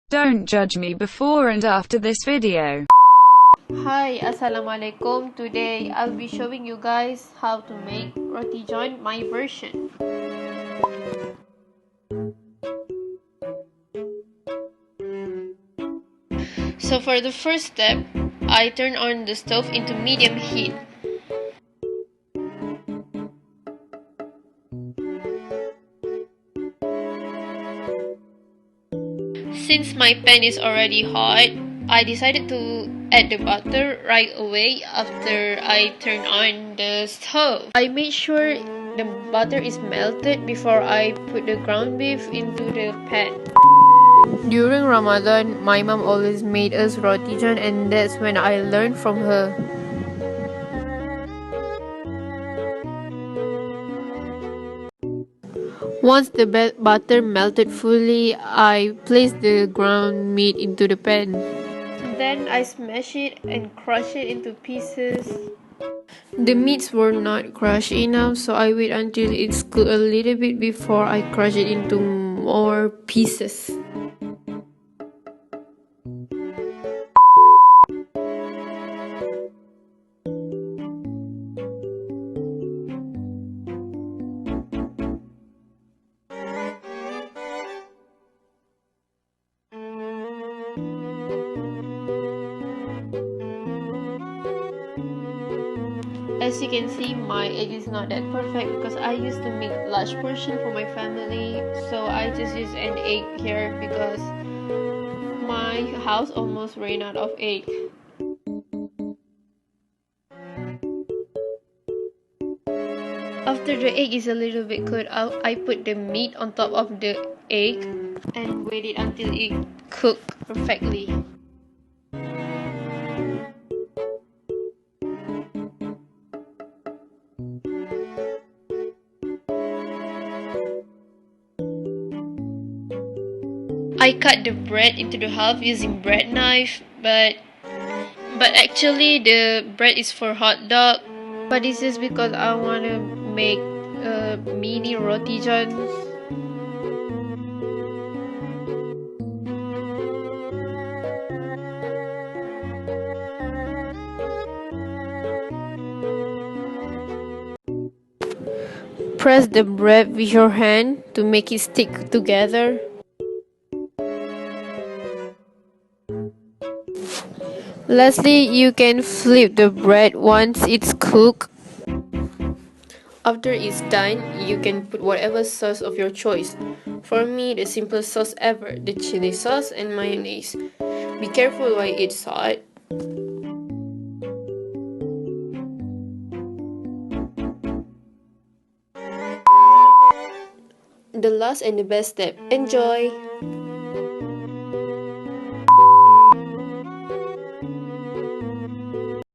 Don't judge me before and after this video. Hi, assalamualaikum. Today I'll be showing you guys how to make roti john my version. So for the first step, I turn on the stove into medium heat. Since my pan is already hot, I decided to add the butter right away after I turn on the stove. I made sure the butter is melted before I put the ground beef into the pan. During Ramadan, my mom always made us roti john, and that's when I learned from her. Once the butter melted fully, I placed the ground meat into the pan. Then I smash it and crush it into pieces. The meats were not crushed enough, so I wait until it's cooked a little bit before I crush it into more pieces. As you can see, my egg is not that perfect because I used to make large portion for my family, so I just use an egg here because my house almost ran out of egg. After the egg is a little bit cooked out, I put the meat on top of the egg and wait it until it cooked perfectly. I cut the bread into the half using bread knife, but actually the bread is for hot dog. But this is because I want to make mini roti johns. Press the bread with your hand to make it stick together. Lastly, you can flip the bread once it's cooked. After it's done, you can put whatever sauce of your choice. For me, the simplest sauce ever, the chili sauce and mayonnaise. Be careful while it's hot. The last and the best step. Enjoy!